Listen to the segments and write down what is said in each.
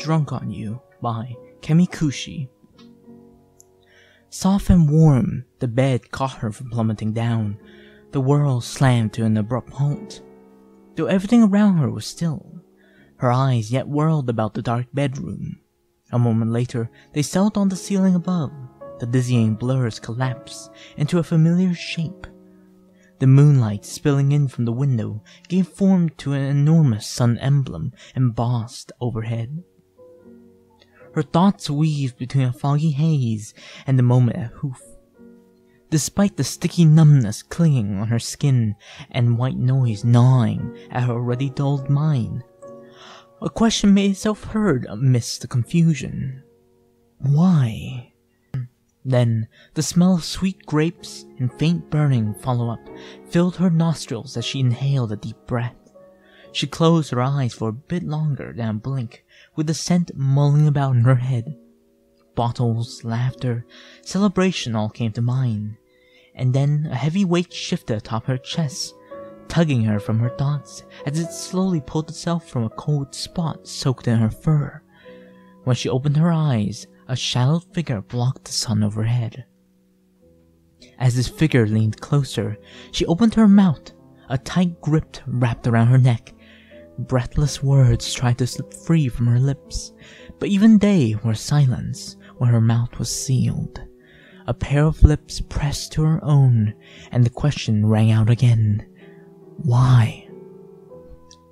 Drunk on You by Kemikushi. Soft and warm, the bed caught her from plummeting down. The world slammed to an abrupt halt. Though everything around her was still, her eyes yet whirled about the dark bedroom. A moment later, they settled on the ceiling above. The dizzying blurs collapsed into a familiar shape. The moonlight spilling in from the window gave form to an enormous sun emblem embossed overhead. Her thoughts weaved between a foggy haze and the moment at hoof. Despite the sticky numbness clinging on her skin and white noise gnawing at her already dulled mind, a question made itself heard amidst the confusion. Why? Then, the smell of sweet grapes and faint burning follow-up filled her nostrils as she inhaled a deep breath. She closed her eyes for a bit longer than a blink, with the scent mulling about in her head. Bottles, laughter, celebration all came to mind. And then a heavy weight shifted atop her chest, tugging her from her thoughts as it slowly pulled itself from a cold spot soaked in her fur. When she opened her eyes, a shadowed figure blocked the sun overhead. As this figure leaned closer, she opened her mouth, a tight grip wrapped around her neck. Breathless words tried to slip free from her lips, but even they were silenced when her mouth was sealed. A pair of lips pressed to her own, and the question rang out again. Why?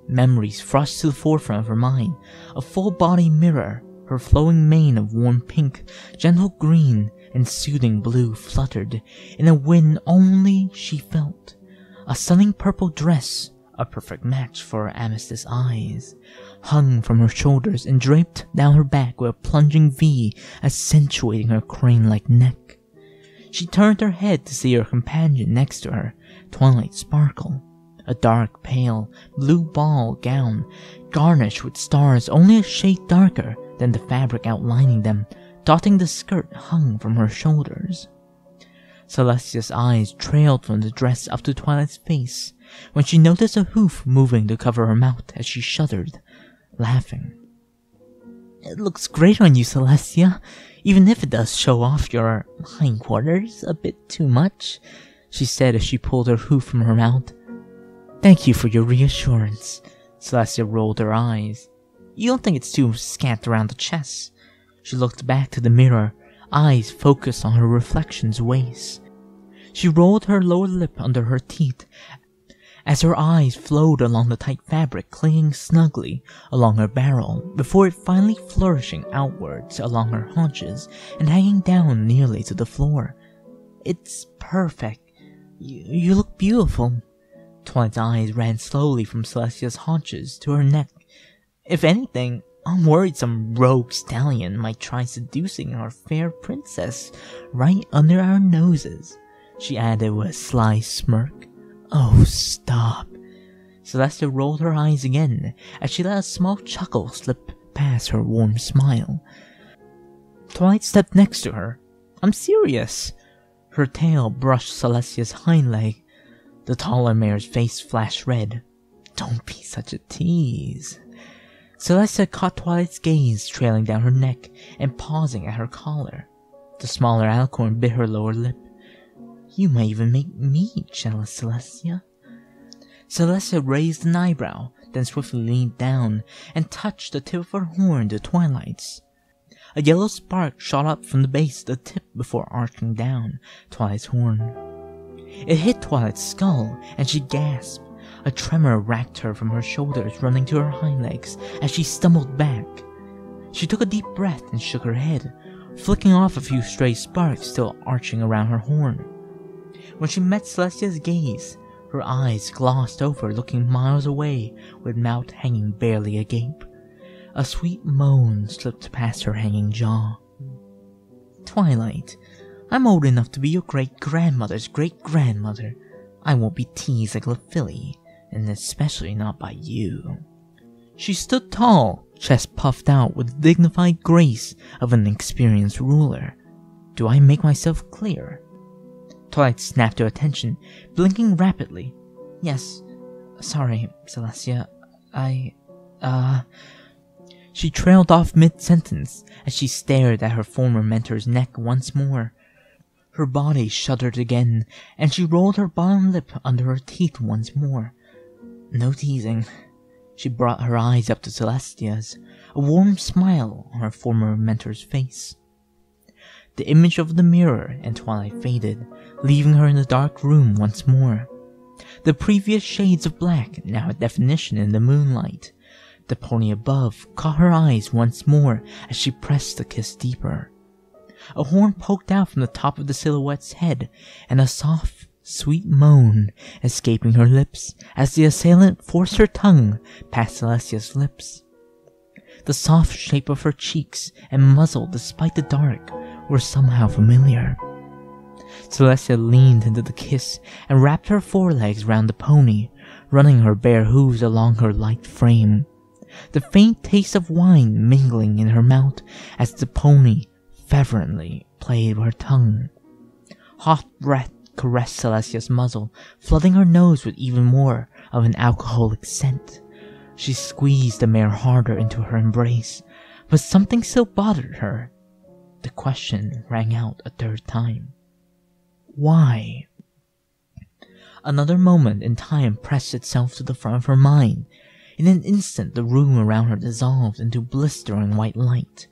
Memories rushed to the forefront of her mind. A full-body mirror, her flowing mane of warm pink, gentle green, and soothing blue fluttered in a wind only she felt. A stunning purple dress, a perfect match for her amethyst eyes, hung from her shoulders and draped down her back with a plunging V accentuating her crane-like neck. She turned her head to see her companion next to her, Twilight Sparkle, a dark, pale, blue ball gown, garnished with stars only a shade darker than the fabric outlining them, dotting the skirt hung from her shoulders. Celestia's eyes trailed from the dress up to Twilight's face, when she noticed a hoof moving to cover her mouth as she shuddered, laughing. "It looks great on you, Celestia, even if it does show off your hindquarters a bit too much," she said as she pulled her hoof from her mouth. "Thank you for your reassurance." Celestia rolled her eyes. "You don't think it's too scant around the chest?" She looked back to the mirror, eyes focused on her reflection's waist. She rolled her lower lip under her teeth as her eyes flowed along the tight fabric clinging snugly along her barrel before it finally flourishing outwards along her haunches and hanging down nearly to the floor. "It's perfect. You look beautiful." Twilight's eyes ran slowly from Celestia's haunches to her neck. "If anything, I'm worried some rogue stallion might try seducing our fair princess right under our noses," she added with a sly smirk. "Oh, stop." Celestia rolled her eyes again as she let a small chuckle slip past her warm smile. Twilight stepped next to her. "I'm serious." Her tail brushed Celestia's hind leg. The taller mare's face flashed red. "Don't be such a tease." Celestia caught Twilight's gaze trailing down her neck and pausing at her collar. The smaller alicorn bit her lower lip. "You might even make me jealous, Celestia." Celestia raised an eyebrow, then swiftly leaned down and touched the tip of her horn to Twilight's. A yellow spark shot up from the base of the tip before arcing down Twilight's horn. It hit Twilight's skull, and she gasped. A tremor racked her from her shoulders running to her hind legs as she stumbled back. She took a deep breath and shook her head, flicking off a few stray sparks still arching around her horn. When she met Celestia's gaze, her eyes glossed over, looking miles away with mouth hanging barely agape. A sweet moan slipped past her hanging jaw. "Twilight, I'm old enough to be your great-grandmother's great-grandmother. I won't be teased like a filly, and especially not by you." She stood tall, chest puffed out with the dignified grace of an experienced ruler. "Do I make myself clear?" Twilight snapped to attention, blinking rapidly. "Yes, sorry, Celestia. She trailed off mid-sentence as she stared at her former mentor's neck once more. Her body shuddered again, and she rolled her bottom lip under her teeth once more. No teasing. She brought her eyes up to Celestia's, a warm smile on her former mentor's face. The image of the mirror and Twilight faded, leaving her in the dark room once more. The previous shades of black now had definition in the moonlight. The pony above caught her eyes once more as she pressed the kiss deeper. A horn poked out from the top of the silhouette's head, and a soft, sweet moan escaping her lips as the assailant forced her tongue past Celestia's lips. The soft shape of her cheeks and muzzle, despite the dark, were somehow familiar. Celestia leaned into the kiss and wrapped her forelegs round the pony, running her bare hooves along her light frame. The faint taste of wine mingling in her mouth as the pony fervently played with her tongue. Hot breath caressed Celestia's muzzle, flooding her nose with even more of an alcoholic scent. She squeezed the mare harder into her embrace, but something still bothered her. The question rang out a third time. Why? Another moment in time pressed itself to the front of her mind. In an instant, the room around her dissolved into blistering white light.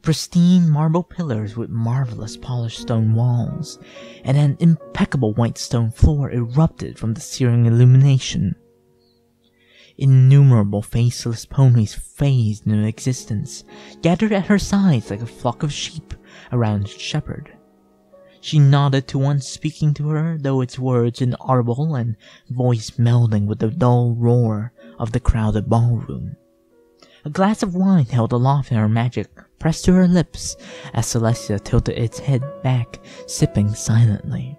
Pristine marble pillars with marvelous polished stone walls, and an impeccable white stone floor erupted from the searing illumination. Innumerable faceless ponies phased into existence, gathered at her sides like a flock of sheep around its shepherd. She nodded to one speaking to her, though its words inaudible and voice melding with the dull roar of the crowded ballroom. A glass of wine held aloft in her magic pressed to her lips as Celestia tilted its head back, sipping silently.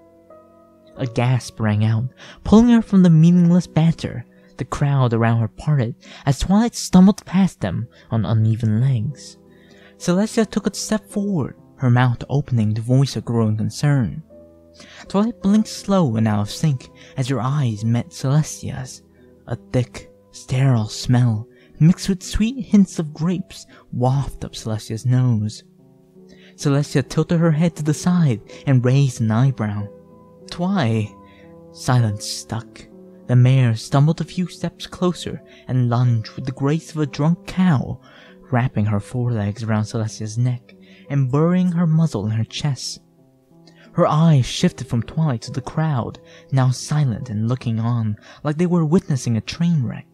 A gasp rang out, pulling her from the meaningless banter. The crowd around her parted as Twilight stumbled past them on uneven legs. Celestia took a step forward, her mouth opening to voice a growing concern. Twilight blinked slow and out of sync as her eyes met Celestia's. A thick, sterile smell, mixed with sweet hints of grapes, wafted up Celestia's nose. Celestia tilted her head to the side and raised an eyebrow. Twi! Silence stuck. The mare stumbled a few steps closer and lunged with the grace of a drunk cow, wrapping her forelegs around Celestia's neck and burying her muzzle in her chest. Her eyes shifted from Twilight to the crowd, now silent and looking on like they were witnessing a train wreck.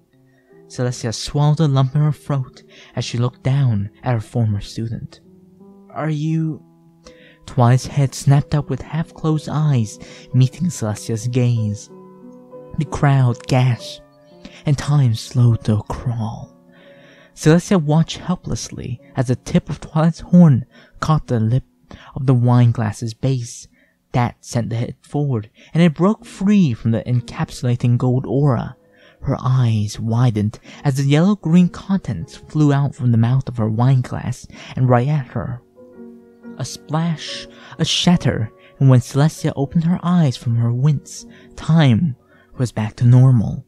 Celestia swallowed a lump in her throat as she looked down at her former student. Are you... Twilight's head snapped up with half-closed eyes, meeting Celestia's gaze. The crowd gasped, and time slowed to a crawl. Celestia watched helplessly as the tip of Twilight's horn caught the lip of the wineglass's base. That sent the head forward, and it broke free from the encapsulating gold aura. Her eyes widened as the yellow-green contents flew out from the mouth of her wineglass and right at her. A splash, a shatter, and when Celestia opened her eyes from her wince, time was back to normal.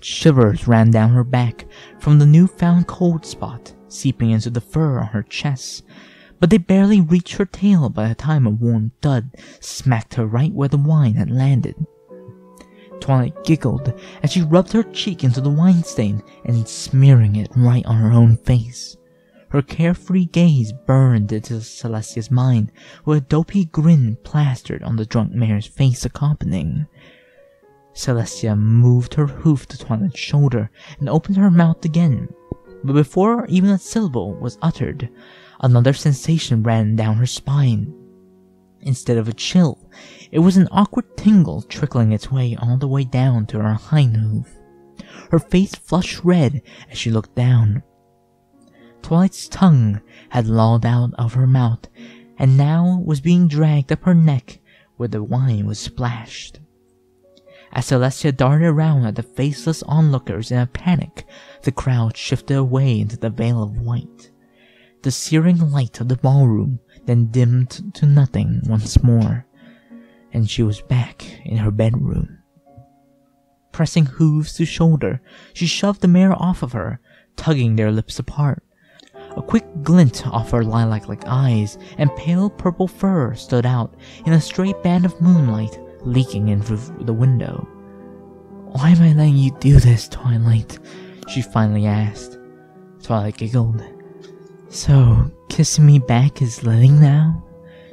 Shivers ran down her back from the newfound cold spot seeping into the fur on her chest, but they barely reached her tail by the time a warm thud smacked her right where the wine had landed. Twilight giggled as she rubbed her cheek into the wine stain and smearing it right on her own face. Her carefree gaze burned into Celestia's mind with a dopey grin plastered on the drunk mare's face accompanying. Celestia moved her hoof to Twilight's shoulder and opened her mouth again, but before even a syllable was uttered, another sensation ran down her spine. Instead of a chill, it was an awkward tingle trickling its way all the way down to her hind hoof. Her face flushed red as she looked down. Twilight's tongue had lolled out of her mouth and now was being dragged up her neck where the wine was splashed. As Celestia darted around at the faceless onlookers in a panic, the crowd shifted away into the veil of white. The searing light of the ballroom then dimmed to nothing once more, and she was back in her bedroom. Pressing hooves to shoulder, she shoved the mare off of her, tugging their lips apart. A quick glint off her lilac-like eyes, and pale purple fur stood out in a straight band of moonlight leaking in through the window. "Why am I letting you do this, Twilight?" she finally asked. Twilight giggled. "So, kissing me back is letting now?"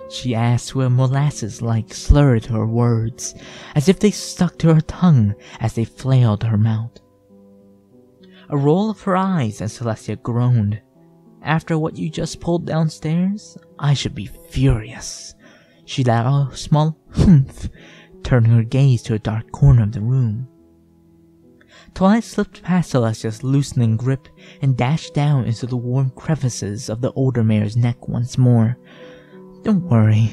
she asked with a molasses-like slur to her words, as if they stuck to her tongue as they flailed her mouth. A roll of her eyes as Celestia groaned. "After what you just pulled downstairs, I should be furious." She let out a small humph, turning her gaze to a dark corner of the room. Twilight slipped past Celestia's loosening grip and dashed down into the warm crevices of the older mare's neck once more. "Don't worry.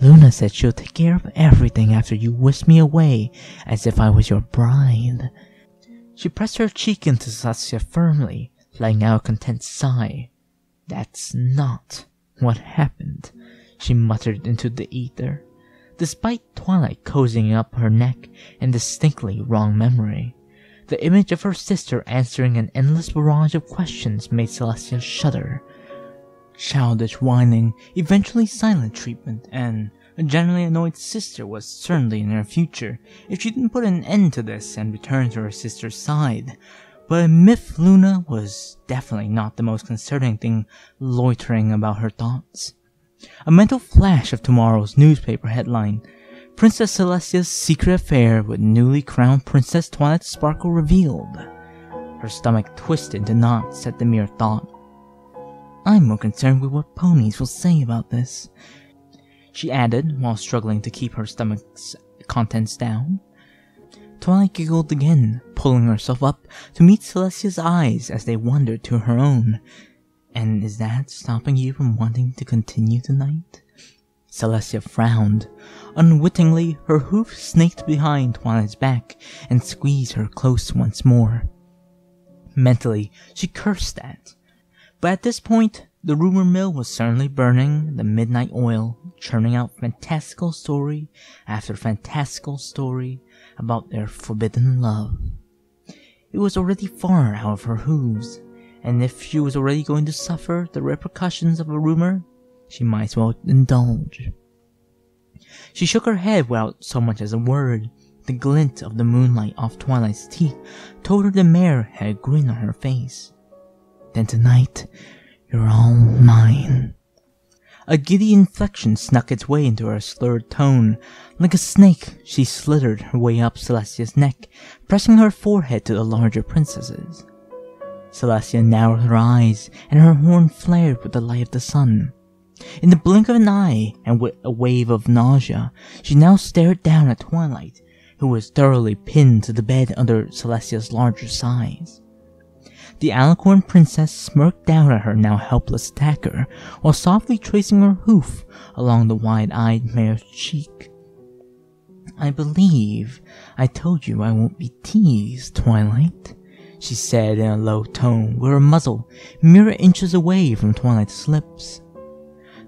Luna said she'll take care of everything after you whisk me away as if I was your bride." She pressed her cheek into Celestia firmly, letting out a content sigh. "That's not what happened," she muttered into the ether, despite Twilight cozying up her neck and distinctly wrong memory. The image of her sister answering an endless barrage of questions made Celestia shudder. Childish whining, eventually silent treatment, and a generally annoyed sister was certainly in her future if she didn't put an end to this and return to her sister's side. But Myth Luna was definitely not the most concerning thing loitering about her thoughts. A mental flash of tomorrow's newspaper headline: "Princess Celestia's secret affair with newly crowned Princess Twilight Sparkle revealed." Her stomach twisted into knots at the mere thought. "I'm more concerned with what ponies will say about this," she added while struggling to keep her stomach's contents down. Twilight giggled again, pulling herself up to meet Celestia's eyes as they wandered to her own. "And is that stopping you from wanting to continue tonight?" Celestia frowned. Unwittingly, her hoof snaked behind Twilight's back and squeezed her close once more. Mentally, she cursed that. But at this point, the rumor mill was certainly burning the midnight oil, churning out fantastical story after fantastical story about their forbidden love. It was already far out of her hooves, and if she was already going to suffer the repercussions of a rumor, she might as well indulge. She shook her head without so much as a word. The glint of the moonlight off Twilight's teeth told her the mare had a grin on her face. "Then tonight, you're all mine." A giddy inflection snuck its way into her slurred tone. Like a snake, she slithered her way up Celestia's neck, pressing her forehead to the larger princess's. Celestia narrowed her eyes, and her horn flared with the light of the sun. In the blink of an eye, and with a wave of nausea, she now stared down at Twilight, who was thoroughly pinned to the bed under Celestia's larger size. The alicorn princess smirked down at her now helpless attacker, while softly tracing her hoof along the wide-eyed mare's cheek. "I believe I told you I won't be teased, Twilight," she said in a low tone, with her muzzle mere inches away from Twilight's lips.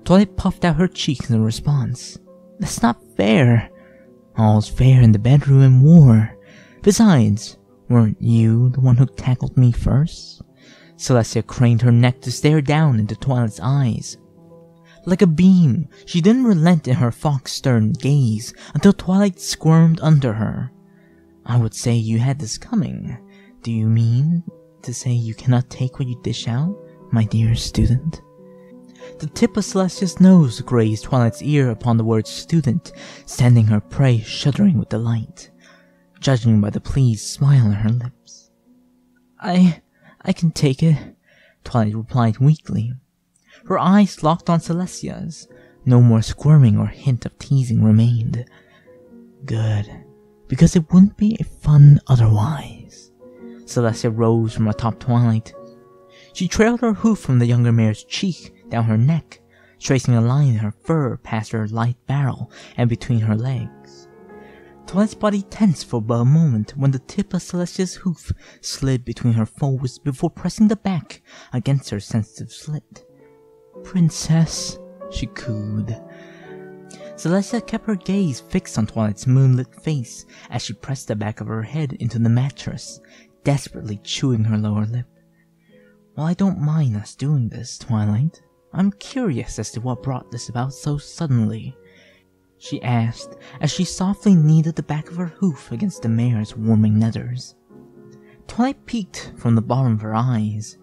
Twilight puffed out her cheeks in response. "That's not fair. All's fair in the bedroom and war. Besides, weren't you the one who tackled me first?" Celestia craned her neck to stare down into Twilight's eyes. Like a beam, she didn't relent in her fox-stern gaze until Twilight squirmed under her. "I would say you had this coming. Do you mean to say you cannot take what you dish out, my dear student?" The tip of Celestia's nose grazed Twilight's ear upon the word student, sending her prey shuddering with delight, judging by the pleased smile on her lips. I can take it," Twilight replied weakly. Her eyes locked on Celestia's. No more squirming or hint of teasing remained. "Good, because it wouldn't be fun otherwise." Celestia rose from atop Twilight. She trailed her hoof from the younger mare's cheek down her neck, tracing a line in her fur past her light barrel and between her legs. Twilight's body tensed for but a moment when the tip of Celestia's hoof slid between her folds before pressing the back against her sensitive slit. "Princess," she cooed. Celestia kept her gaze fixed on Twilight's moonlit face as she pressed the back of her head into the mattress, desperately chewing her lower lip. Well, I don't mind us doing this, Twilight. I'm curious as to what brought this about so suddenly, she asked as she softly kneaded the back of her hoof against the mare's warming nethers. Twilight peeked from the bottom of her eyes.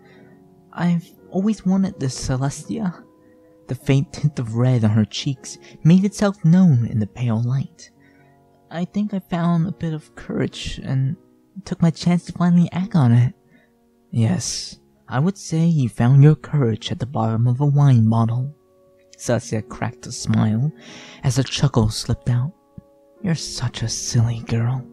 I've always wanted this, Celestia. The faint tint of red on her cheeks made itself known in the pale light. I think I found a bit of courage and took my chance to finally act on it. Yes, I would say you found your courage at the bottom of a wine bottle. Celestia cracked a smile as a chuckle slipped out. You're such a silly girl.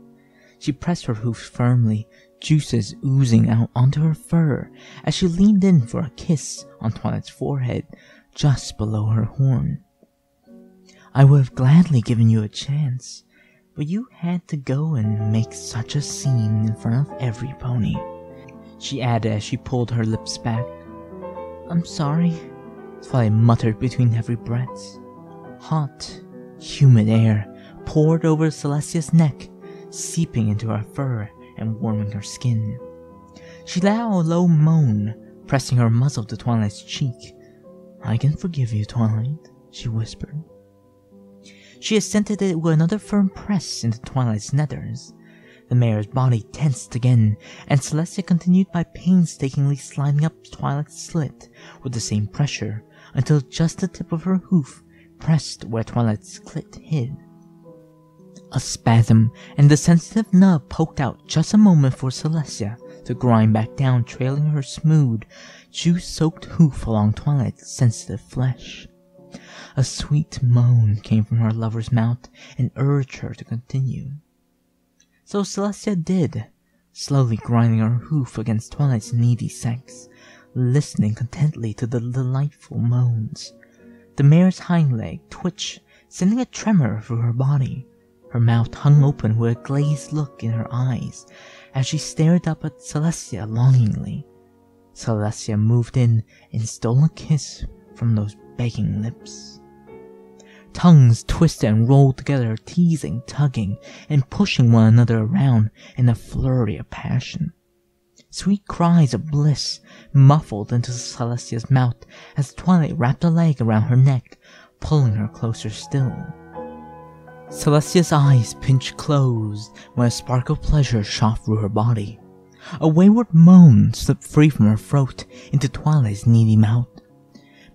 She pressed her hoof firmly, juices oozing out onto her fur as she leaned in for a kiss on Twilight's forehead just below her horn. I would have gladly given you a chance, but you had to go and make such a scene in front of every pony, she added as she pulled her lips back. I'm sorry, Twilight muttered between heavy breaths. Hot, humid air poured over Celestia's neck, seeping into her fur and warming her skin. She let out a low moan, pressing her muzzle to Twilight's cheek. I can forgive you, Twilight, she whispered. She assented it with another firm press into Twilight's nethers. The mare's body tensed again, and Celestia continued by painstakingly sliding up Twilight's slit with the same pressure until just the tip of her hoof pressed where Twilight's clit hid. A spasm, and the sensitive nub poked out just a moment for Celestia to grind back down, trailing her smooth, juice-soaked hoof along Twilight's sensitive flesh. A sweet moan came from her lover's mouth and urged her to continue. So Celestia did, slowly grinding her hoof against Twilight's needy sex, listening contentedly to the delightful moans. The mare's hind leg twitched, sending a tremor through her body. Her mouth hung open with a glazed look in her eyes as she stared up at Celestia longingly. Celestia moved in and stole a kiss from those begging lips. Tongues twisted and rolled together, teasing, tugging, and pushing one another around in a flurry of passion. Sweet cries of bliss muffled into Celestia's mouth as Twilight wrapped a leg around her neck, pulling her closer still. Celestia's eyes pinched closed when a spark of pleasure shot through her body. A wayward moan slipped free from her throat into Twilight's needy mouth.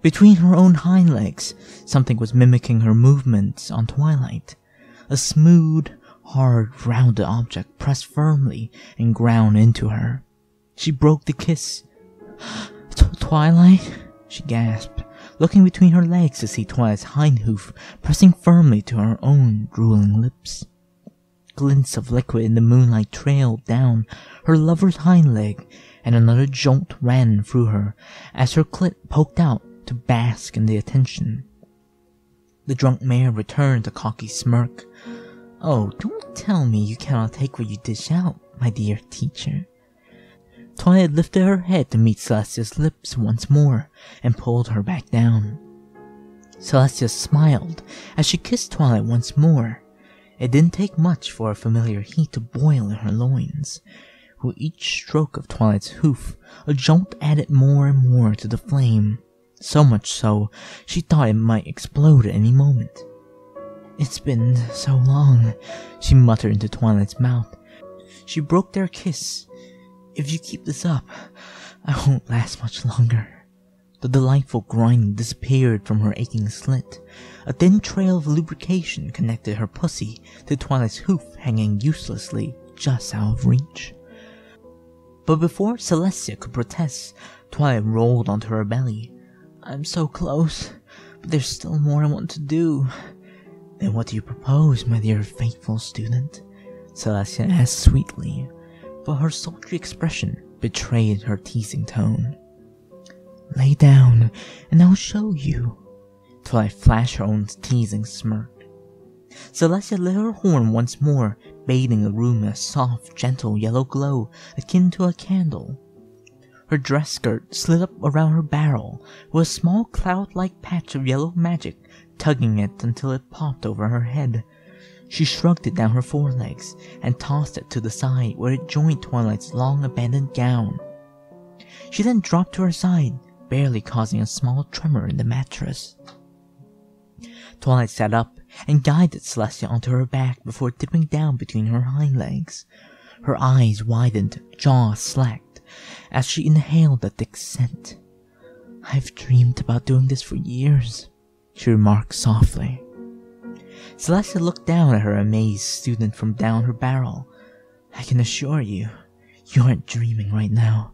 Between her own hind legs, something was mimicking her movements on Twilight. A smooth, hard, rounded object pressed firmly and ground into her. She broke the kiss. Twilight? She gasped, looking between her legs to see Twilight's hind hoof pressing firmly to her own drooling lips. Glints of liquid in the moonlight trailed down her lover's hind leg, and another jolt ran through her as her clit poked out to bask in the attention. The drunk mare returned a cocky smirk. Oh, don't tell me you cannot take what you dish out, my dear teacher. Twilight lifted her head to meet Celestia's lips once more and pulled her back down. Celestia smiled as she kissed Twilight once more. It didn't take much for a familiar heat to boil in her loins. With each stroke of Twilight's hoof, a jolt added more and more to the flame. So much so, she thought it might explode at any moment. It's been so long, she muttered into Twilight's mouth. She broke their kiss. If you keep this up, I won't last much longer. The delightful grinding disappeared from her aching slit. A thin trail of lubrication connected her pussy to Twilight's hoof hanging uselessly just out of reach. But before Celestia could protest, Twilight rolled onto her belly. I'm so close, but there's still more I want to do. Then what do you propose, my dear faithful student? Celestia asked sweetly, but her sultry expression betrayed her teasing tone. Lay down, and I'll show you. Twilight flashed her own teasing smirk. Celestia lit her horn once more, bathing the room in a soft, gentle yellow glow akin to a candle. Her dress skirt slid up around her barrel, with a small cloud-like patch of yellow magic tugging it until it popped over her head. She shrugged it down her forelegs and tossed it to the side where it joined Twilight's long abandoned gown. She then dropped to her side, barely causing a small tremor in the mattress. Twilight sat up and guided Celestia onto her back before dipping down between her hind legs. Her eyes widened, jaw slacked, as she inhaled the thick scent. "I've dreamed about doing this for years," she remarked softly. Celestia looked down at her amazed student from down her barrel. "I can assure you, you aren't dreaming right now."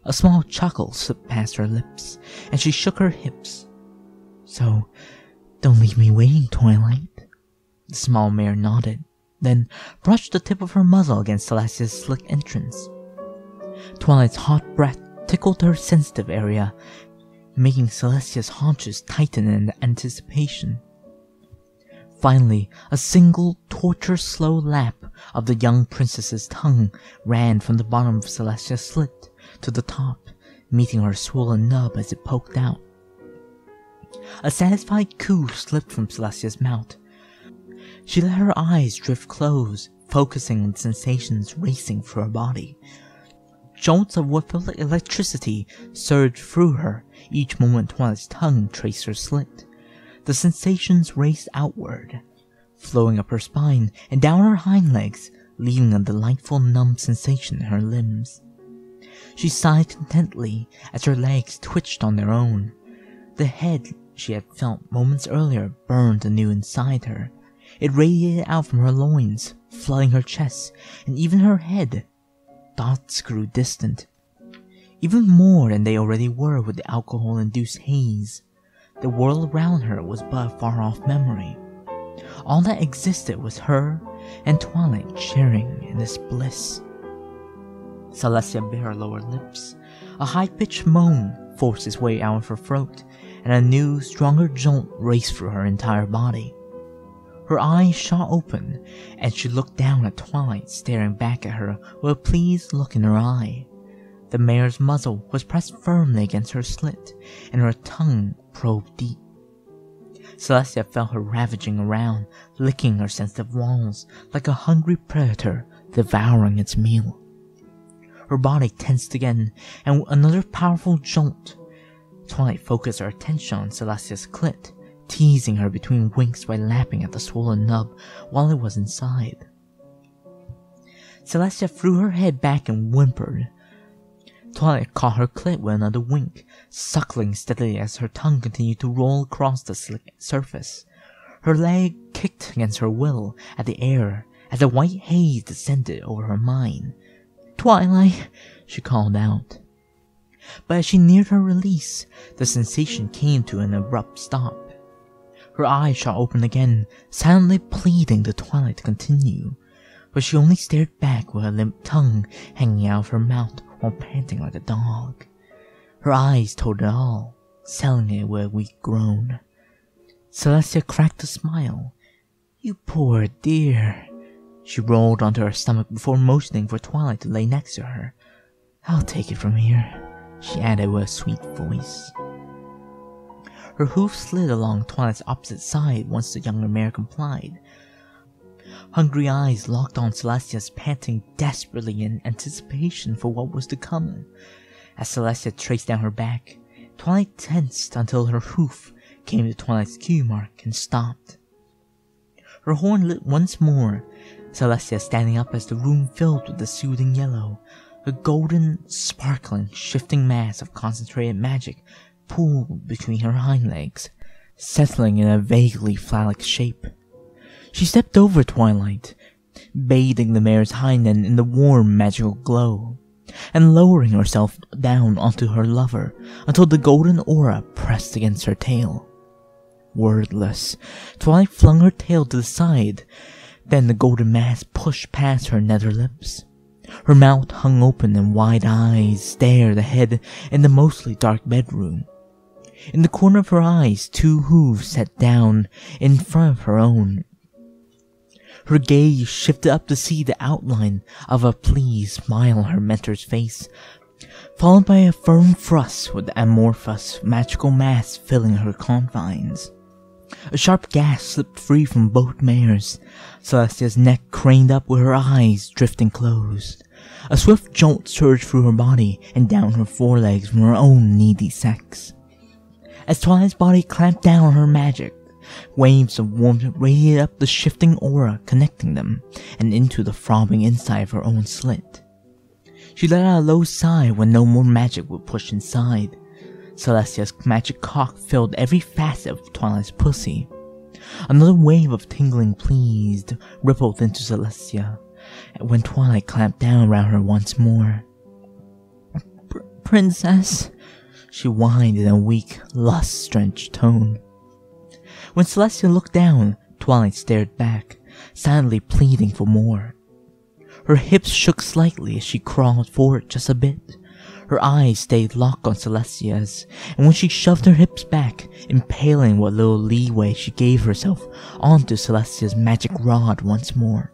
A small chuckle slipped past her lips, and she shook her hips. "So, don't leave me waiting, Twilight." The small mare nodded, then brushed the tip of her muzzle against Celestia's slick entrance. Twilight's hot breath tickled her sensitive area, making Celestia's haunches tighten in anticipation. Finally, a single torture-slow lap of the young princess's tongue ran from the bottom of Celestia's slit to the top, meeting her swollen nub as it poked out. A satisfied coo slipped from Celestia's mouth. She let her eyes drift close, focusing on sensations racing through her body. Jolts of what felt like electricity surged through her each moment Twilight's tongue traced her slit. The sensations raced outward, flowing up her spine and down her hind legs, leaving a delightful numb sensation in her limbs. She sighed contentedly as her legs twitched on their own. The head she had felt moments earlier burned anew inside her. It radiated out from her loins, flooding her chest and even her head. Thoughts grew distant, even more than they already were with the alcohol-induced haze. The world around her was but a far-off memory. All that existed was her and Twilight sharing in this bliss. Celestia bit her lower lips. A high-pitched moan forced its way out of her throat, and a new, stronger jolt raced through her entire body. Her eyes shot open, and she looked down at Twilight staring back at her with a pleased look in her eye. The mare's muzzle was pressed firmly against her slit, and her tongue probed deep. Celestia felt her ravaging around, licking her sensitive walls like a hungry predator devouring its meal. Her body tensed again, and with another powerful jolt, Twilight focused her attention on Celestia's clit, teasing her between winks by lapping at the swollen nub while it was inside. Celestia threw her head back and whimpered. Twilight caught her clit with another wink, suckling steadily as her tongue continued to roll across the slick surface. Her leg kicked against her will at the air as a white haze descended over her mind. "Twilight!" she called out. But as she neared her release, the sensation came to an abrupt stop. Her eyes shot open again, silently pleading to Twilight to continue, but she only stared back with her limp tongue hanging out of her mouth while panting like a dog. Her eyes told it all, selling it with a weak groan. Celestia cracked a smile. "You poor dear." She rolled onto her stomach before motioning for Twilight to lay next to her. "I'll take it from here," she added with a sweet voice. Her hoof slid along Twilight's opposite side once the younger mare complied. Hungry eyes locked on Celestia's, panting desperately in anticipation for what was to come. As Celestia traced down her back, Twilight tensed until her hoof came to Twilight's cue mark and stopped. Her horn lit once more, Celestia standing up as the room filled with the soothing yellow. A golden, sparkling, shifting mass of concentrated magic pooled between her hind legs, settling in a vaguely phallic shape. She stepped over Twilight, bathing the mare's hind end in the warm, magical glow, and lowering herself down onto her lover until the golden aura pressed against her tail. Wordless, Twilight flung her tail to the side. Then the golden mass pushed past her nether lips. Her mouth hung open and wide eyes stared ahead in the mostly dark bedroom. In the corner of her eyes, two hooves sat down in front of her own. Her gaze shifted up to see the outline of a pleased smile on her mentor's face, followed by a firm thrust with the amorphous, magical mass filling her confines. A sharp gasp slipped free from both mares. Celestia's neck craned up with her eyes drifting closed. A swift jolt surged through her body and down her forelegs from her own needy sex. As Twilight's body clamped down on her magic, waves of warmth radiated up the shifting aura connecting them and into the throbbing inside of her own slit. She let out a low sigh when no more magic would push inside. Celestia's magic cock filled every facet of Twilight's pussy. Another wave of tingling pleased rippled into Celestia when Twilight clamped down around her once more. Princess, she whined in a weak, lust-drenched tone. When Celestia looked down, Twilight stared back, silently pleading for more. Her hips shook slightly as she crawled forward just a bit. Her eyes stayed locked on Celestia's, and when she shoved her hips back, impaling what little leeway she gave herself onto Celestia's magic rod once more.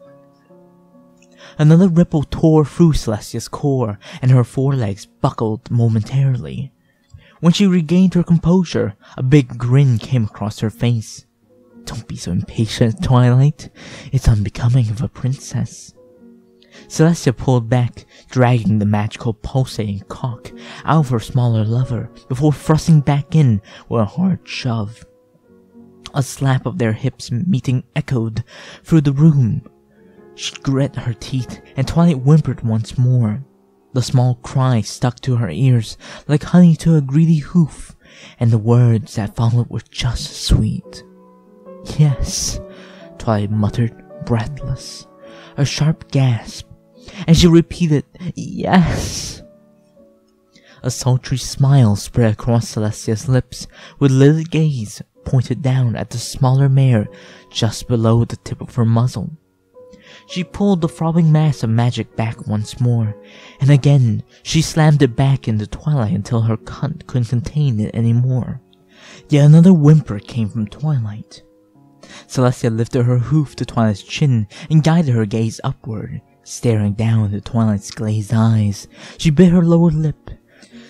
Another ripple tore through Celestia's core, and her forelegs buckled momentarily. When she regained her composure, a big grin came across her face. Don't be so impatient, Twilight. It's unbecoming of a princess. Celestia pulled back, dragging the magical pulsating cock out of her smaller lover before thrusting back in with a hard shove. A slap of their hips meeting echoed through the room. She grit her teeth, and Twilight whimpered once more. The small cry stuck to her ears like honey to a greedy hoof, and the words that followed were just sweet. Yes, Twilight muttered, breathless. A sharp gasp, and she repeated, yes. A sultry smile spread across Celestia's lips, with lidded gaze pointed down at the smaller mare just below the tip of her muzzle. She pulled the throbbing mass of magic back once more, and again she slammed it back into Twilight until her cunt couldn't contain it anymore. Yet another whimper came from Twilight. Celestia lifted her hoof to Twilight's chin and guided her gaze upward, staring down into Twilight's glazed eyes. She bit her lower lip,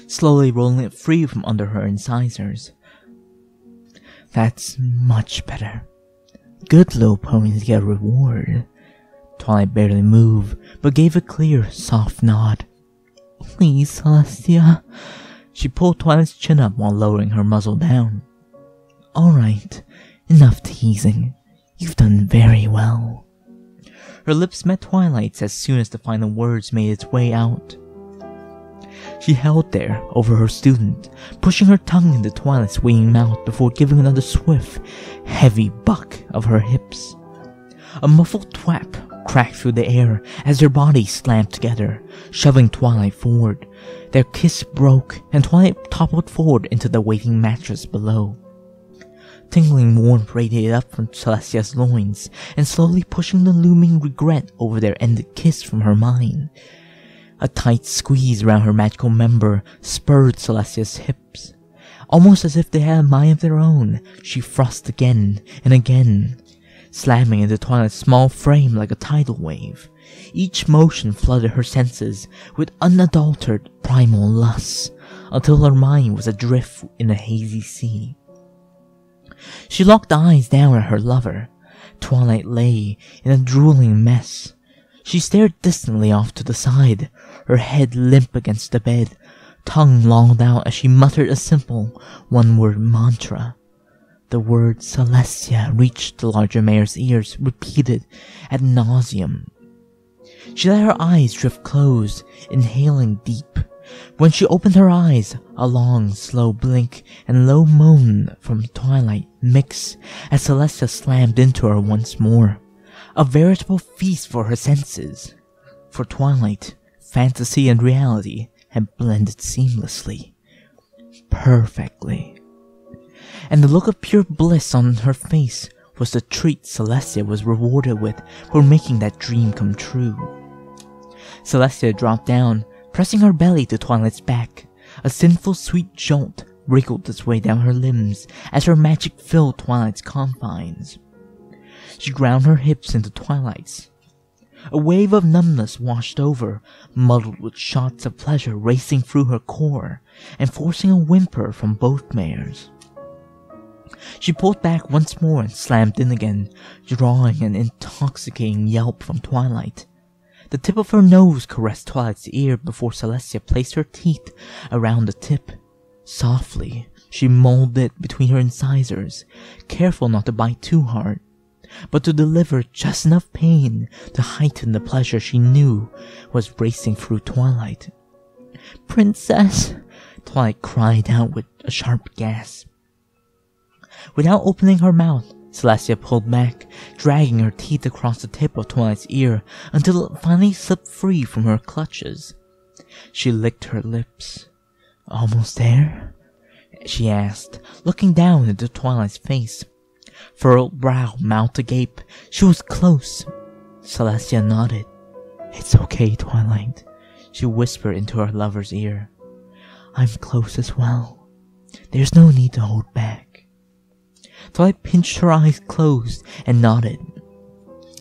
slowly rolling it free from under her incisors. That's much better. Good little ponies get a reward. Twilight barely moved, but gave a clear, soft nod. Please, Celestia. She pulled Twilight's chin up while lowering her muzzle down. Alright. Enough teasing. You've done very well. Her lips met Twilight's as soon as the final words made its way out. She held there over her student, pushing her tongue into Twilight's waiting mouth before giving another swift, heavy buck of her hips. A muffled thwap cracked through the air as their bodies slammed together, shoving Twilight forward. Their kiss broke, and Twilight toppled forward into the waiting mattress below. Tingling warmth radiated up from Celestia's loins, and slowly pushing the looming regret over their ended kiss from her mind. A tight squeeze around her magical member spurred Celestia's hips. Almost as if they had a mind of their own, she thrust again and again, slamming into Twilight's small frame like a tidal wave. Each motion flooded her senses with unadulterated primal lust, until her mind was adrift in a hazy sea. She locked eyes down at her lover. Twilight lay in a drooling mess. She stared distantly off to the side, her head limp against the bed, tongue lolled out as she muttered a simple, one-word mantra. The word Celestia reached the larger mare's ears, repeated ad nauseum. She let her eyes drift closed, inhaling deep. When she opened her eyes, a long, slow blink and low moan from Twilight mixed as Celestia slammed into her once more. A veritable feast for her senses. For Twilight, fantasy and reality had blended seamlessly. Perfectly. And the look of pure bliss on her face was the treat Celestia was rewarded with for making that dream come true. Celestia dropped down, pressing her belly to Twilight's back. A sinful sweet jolt wriggled its way down her limbs as her magic filled Twilight's confines. She ground her hips into Twilight's. A wave of numbness washed over, muddled with shots of pleasure racing through her core, and forcing a whimper from both mares. She pulled back once more and slammed in again, drawing an intoxicating yelp from Twilight. The tip of her nose caressed Twilight's ear before Celestia placed her teeth around the tip. Softly, she molded it between her incisors, careful not to bite too hard, but to deliver just enough pain to heighten the pleasure she knew was racing through Twilight. "Princess!" Twilight cried out with a sharp gasp. Without opening her mouth, Celestia pulled back, dragging her teeth across the tip of Twilight's ear until it finally slipped free from her clutches. She licked her lips. "Almost there?" she asked, looking down into Twilight's face. Furrowed brow, mouth agape, she was close. Celestia nodded. "It's okay, Twilight," she whispered into her lover's ear. "I'm close as well. There's no need to hold back." Twilight pinched her eyes closed and nodded.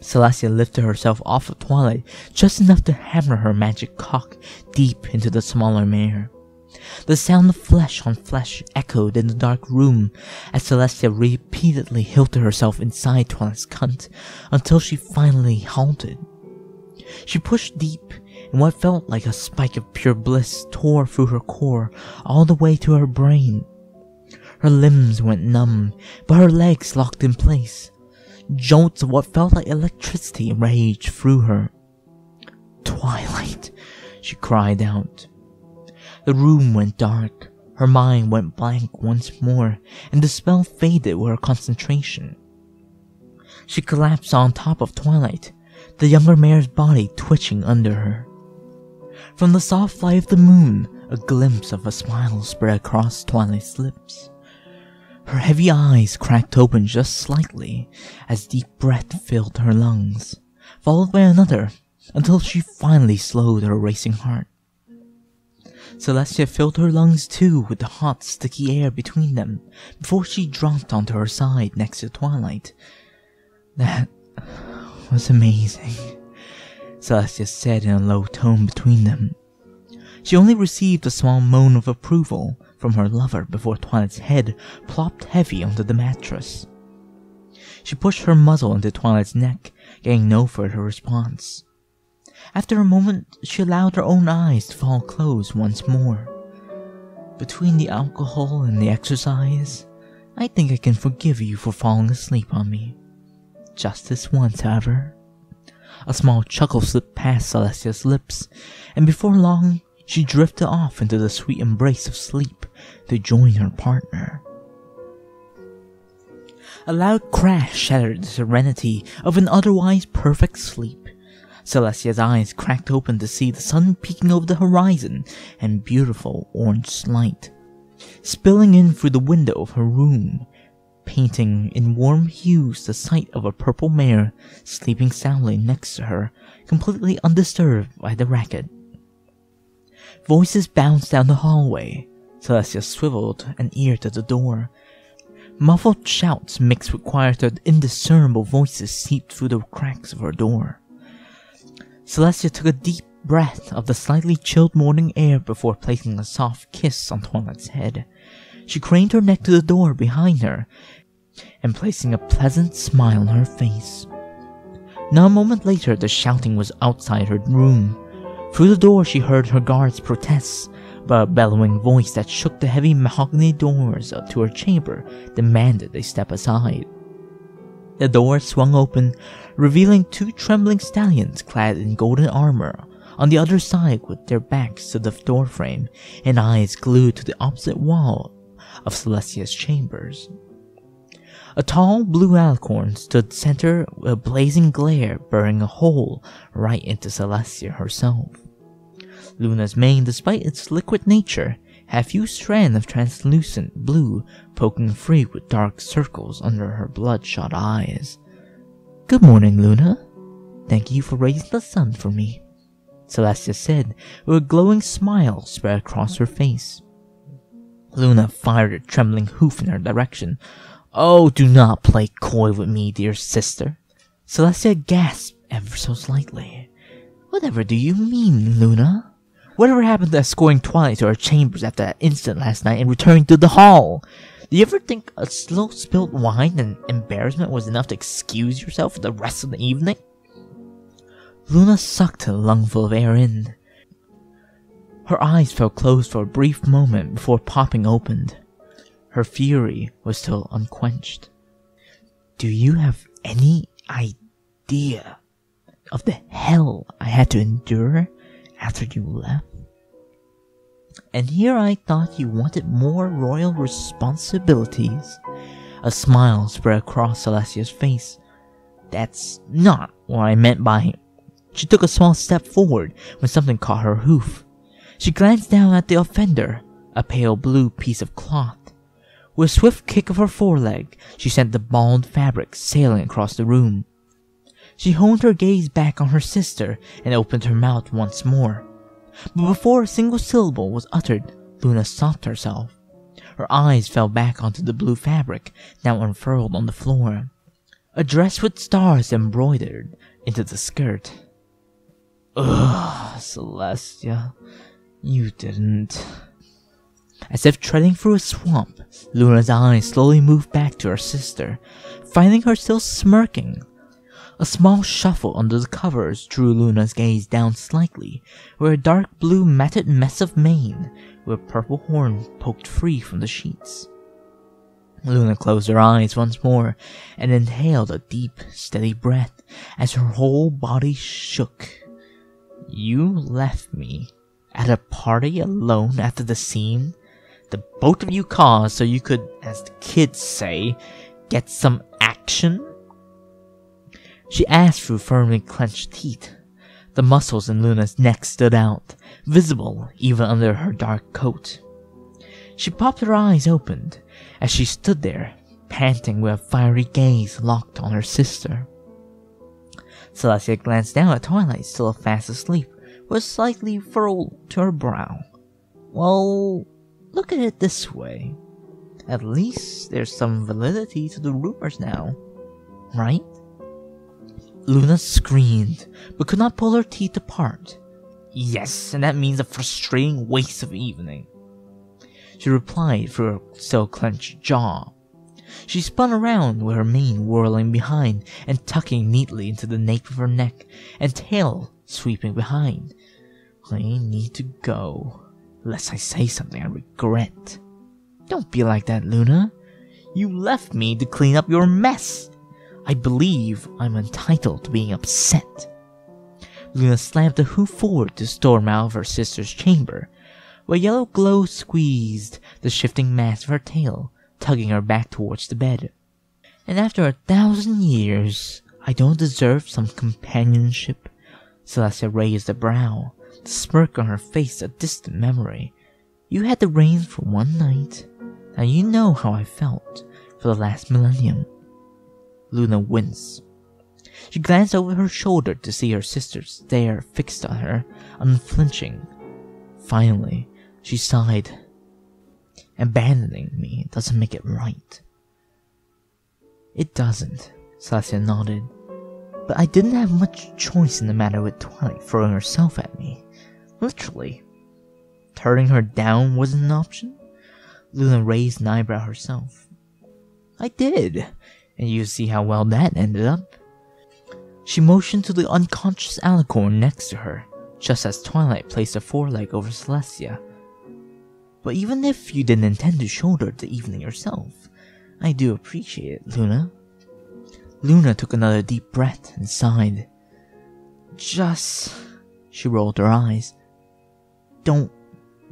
Celestia lifted herself off of Twilight just enough to hammer her magic cock deep into the smaller mare. The sound of flesh on flesh echoed in the dark room as Celestia repeatedly hilted herself inside Twilight's cunt until she finally halted. She pushed deep, and what felt like a spike of pure bliss tore through her core all the way to her brain. Her limbs went numb, but her legs locked in place. Jolts of what felt like electricity raged through her. "Twilight!" she cried out. The room went dark. Her mind went blank once more, and the spell faded with her concentration. She collapsed on top of Twilight, the younger mare's body twitching under her. From the soft light of the moon, a glimpse of a smile spread across Twilight's lips. Her heavy eyes cracked open just slightly as deep breath filled her lungs, followed by another until she finally slowed her racing heart. Celestia filled her lungs too with the hot, sticky air between them before she dropped onto her side next to Twilight. "That was amazing," Celestia said in a low tone between them. She only received a small moan of approval from her lover before Twilight's head plopped heavy onto the mattress. She pushed her muzzle into Twilight's neck, getting no further response. After a moment, she allowed her own eyes to fall closed once more. "Between the alcohol and the exercise, I think I can forgive you for falling asleep on me. Just this once, however." A small chuckle slipped past Celestia's lips, and before long, she drifted off into the sweet embrace of sleep to join her partner. A loud crash shattered the serenity of an otherwise perfect sleep. Celestia's eyes cracked open to see the sun peeking over the horizon and beautiful orange light spilling in through the window of her room, painting in warm hues the sight of a purple mare sleeping soundly next to her, completely undisturbed by the racket. Voices bounced down the hallway. Celestia swiveled an ear to the door. Muffled shouts mixed with quieter, indiscernible voices seeped through the cracks of her door. Celestia took a deep breath of the slightly chilled morning air before placing a soft kiss on Twilight's head. She craned her neck to the door behind her and placing a pleasant smile on her face. Not a moment later, the shouting was outside her room. Through the door she heard her guards' protests, but a bellowing voice that shook the heavy mahogany doors to her chamber demanded they step aside. The door swung open, revealing two trembling stallions clad in golden armor on the other side with their backs to the doorframe and eyes glued to the opposite wall of Celestia's chambers. A tall blue alicorn stood center with a blazing glare burning a hole right into Celestia herself. Luna's mane, despite its liquid nature, had a few strands of translucent blue poking free with dark circles under her bloodshot eyes. "Good morning, Luna. Thank you for raising the sun for me," Celestia said, with a glowing smile spread across her face. Luna fired a trembling hoof in her direction. "Oh, do not play coy with me, dear sister." Celestia gasped ever so slightly. "Whatever do you mean, Luna? Whatever happened to escorting Twilight to her chambers after that incident last night and returning to the hall? Do you ever think a little spilled wine and embarrassment was enough to excuse yourself for the rest of the evening?" Luna sucked a lungful of air in. Her eyes felt closed for a brief moment before popping open. Her fury was still unquenched. Do you have any idea of the hell I had to endure after you left? And here I thought you wanted more royal responsibilities. A smile spread across Celestia's face. That's not what I meant by... She took a small step forward when something caught her hoof. She glanced down at the offender, a pale blue piece of cloth. With a swift kick of her foreleg, she sent the bald fabric sailing across the room. She honed her gaze back on her sister and opened her mouth once more. But before a single syllable was uttered, Luna stopped herself. Her eyes fell back onto the blue fabric, now unfurled on the floor. A dress with stars embroidered into the skirt. Ugh, Celestia, you didn't... As if treading through a swamp, Luna's eyes slowly moved back to her sister, finding her still smirking. A small shuffle under the covers drew Luna's gaze down slightly, where a dark blue matted mess of mane with a purple horn poked free from the sheets. Luna closed her eyes once more and inhaled a deep, steady breath as her whole body shook. You left me at a party alone after the scene the both of you caused so you could, as the kids say, get some action? She asked through firmly clenched teeth. The muscles in Luna's neck stood out, visible even under her dark coat. She popped her eyes open as she stood there, panting with a fiery gaze locked on her sister. Celestia glanced down at Twilight, still fast asleep, with a slightly furrow to her brow. Well, look at it this way. At least there's some validity to the rumors now, right? Luna screamed, but could not pull her teeth apart. Yes, and that means a frustrating waste of evening, she replied through her still clenched jaw. She spun around with her mane whirling behind and tucking neatly into the nape of her neck, and tail sweeping behind. I need to go, lest I say something I regret. Don't be like that, Luna. You left me to clean up your mess. I believe I'm entitled to being upset. Luna slammed the hoof forward to storm out of her sister's chamber, where yellow glow squeezed the shifting mass of her tail, tugging her back towards the bed. And after 1,000 years, I don't deserve some companionship? Celestia raised a brow, the smirk on her face a distant memory. You had the reins for one night. Now you know how I felt for the last millennium. Luna winced. She glanced over her shoulder to see her sister stare fixed on her, unflinching. Finally, she sighed. Abandoning me doesn't make it right. It doesn't, Celestia nodded. But I didn't have much choice in the matter with Twilight throwing herself at me. Literally. Turning her down wasn't an option? Luna raised an eyebrow herself. I did, and you see how well that ended up. She motioned to the unconscious alicorn next to her, just as Twilight placed her foreleg over Celestia. But even if you didn't intend to shoulder the evening yourself, I do appreciate it, Luna. Luna took another deep breath and sighed. Just... She rolled her eyes. Don't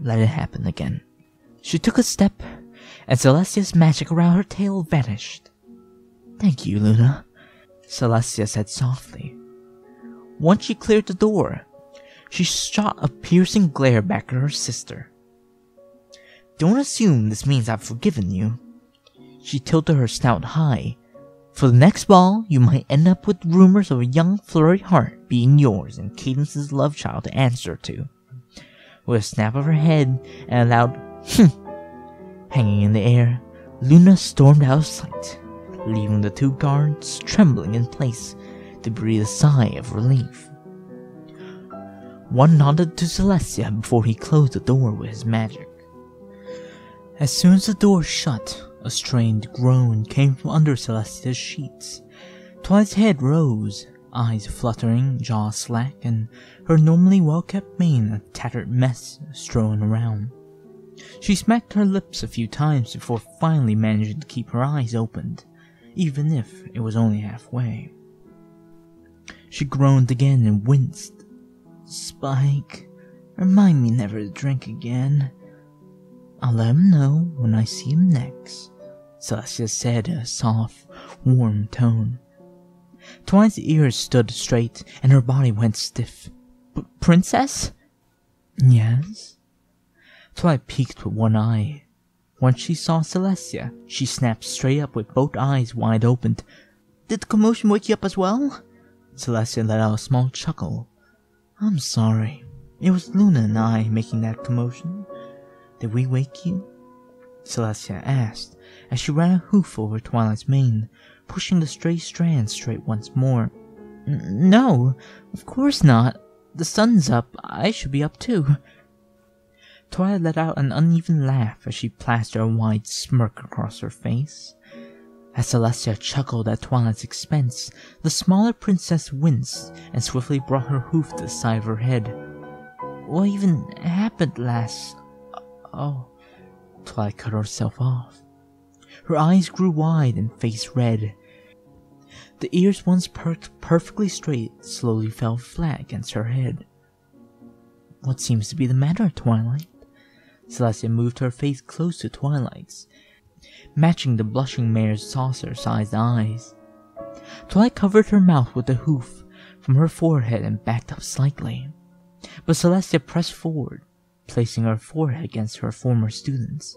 let it happen again. She took a step, and Celestia's magic around her tail vanished. Thank you, Luna, Celestia said softly. Once she cleared the door, she shot a piercing glare back at her sister. Don't assume this means I've forgiven you. She tilted her snout high. For the next ball, you might end up with rumors of a young flurry heart being yours and Cadence's love child to answer to. With a snap of her head and a loud hanging in the air, Luna stormed out of sight, leaving the two guards trembling in place to breathe a sigh of relief. One nodded to Celestia before he closed the door with his magic. As soon as the door shut, a strained groan came from under Celestia's sheets. Twilight's head rose, eyes fluttering, jaw slack, and her normally well-kept mane a tattered mess strewn around. She smacked her lips a few times before finally managing to keep her eyes opened, even if it was only halfway. She groaned again and winced. "Spike, remind me never to drink again. I'll let him know when I see him next," Celestia said in a soft, warm tone. Twilight's ears stood straight and her body went stiff. "Princess?" "Yes?" Twilight peeked with one eye. Once she saw Celestia, she snapped straight up with both eyes wide open. "Did the commotion wake you up as well?" Celestia let out a small chuckle. "I'm sorry. It was Luna and I making that commotion. Did we wake you?" Celestia asked as she ran a hoof over Twilight's mane, pushing the stray strands straight once more. "No, of course not. The sun's up. I should be up too." Twilight let out an uneven laugh as she plastered a wide smirk across her face. As Celestia chuckled at Twilight's expense, the smaller princess winced and swiftly brought her hoof to the side of her head. "What even happened last..." "Oh..." Twilight cut herself off. Her eyes grew wide and face red. The ears once perked perfectly straight slowly fell flat against her head. "What seems to be the matter, Twilight?" Celestia moved her face close to Twilight's, matching the blushing mare's saucer-sized eyes. Twilight covered her mouth with the hoof from her forehead and backed up slightly, but Celestia pressed forward, placing her forehead against her former student's.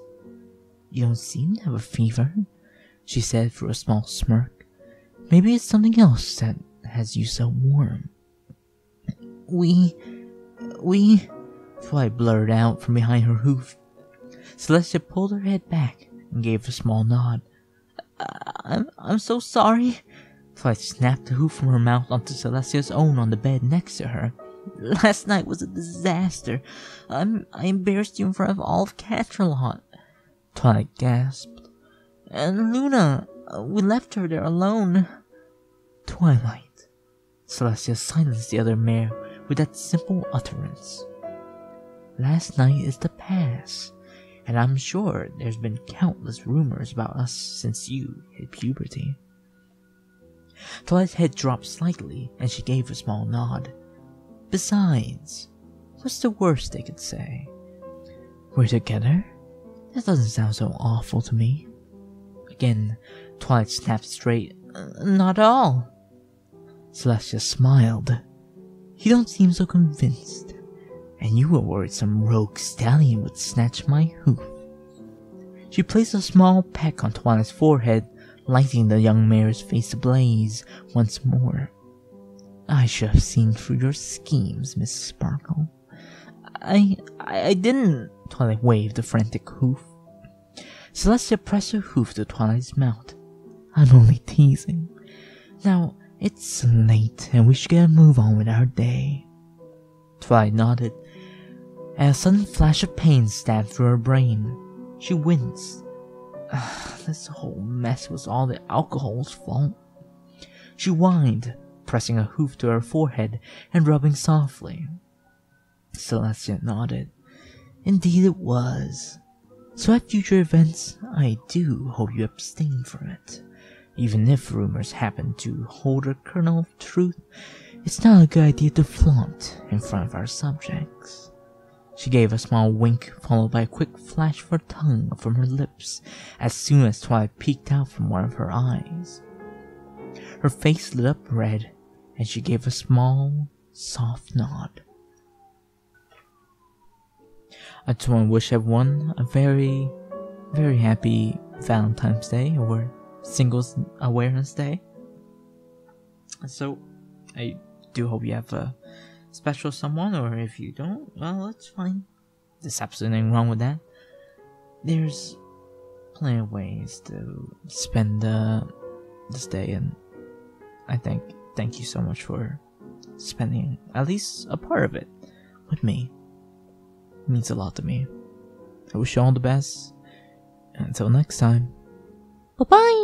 "You don't seem to have a fever," she said through a small smirk. "Maybe it's something else that has you so warm." We... Twilight blurred out from behind her hoof. Celestia pulled her head back and gave a small nod. I'm so sorry." Twilight snapped the hoof from her mouth onto Celestia's own on the bed next to her. "Last night was a disaster. I embarrassed you in front of all of Catralot." Twilight gasped. "And Luna, we left her there alone." "Twilight." Celestia silenced the other mare with that simple utterance. "Last night is the past, and I'm sure there's been countless rumors about us since you hit puberty." Twilight's head dropped slightly, and she gave a small nod. "Besides, what's the worst they could say? We're together? That doesn't sound so awful to me." Again, Twilight snapped straight. "Not at all." Celestia smiled. "You don't seem so convinced. And you were worried some rogue stallion would snatch my hoof." She placed a small peck on Twilight's forehead, lighting the young mare's face ablaze once more. "I should have seen through your schemes, Miss Sparkle." I didn't." Twilight waved a frantic hoof. Celestia pressed her hoof to Twilight's mouth. "I'm only teasing. Now, it's late and we should get a move on with our day." Twilight nodded. And a sudden flash of pain stabbed through her brain. She winced. This whole mess was all the alcohol's fault. She whined, pressing a hoof to her forehead and rubbing softly. Celestia nodded. "Indeed it was. So at future events, I do hope you abstain from it. Even if rumors happen to hold a kernel of truth, it's not a good idea to flaunt in front of our subjects." She gave a small wink, followed by a quick flash of her tongue from her lips as soon as Twilight peeked out from one of her eyes. Her face lit up red, and she gave a small, soft nod. I just want to wish everyone a very, very happy Valentine's Day or Singles Awareness Day. So, I do hope you have a special someone, or if you don't, well, it's fine. There's absolutely nothing wrong with that. There's plenty of ways to spend this day, and I thank you so much for spending at least a part of it with me. It means a lot to me. I wish you all the best, and until next time, bye bye.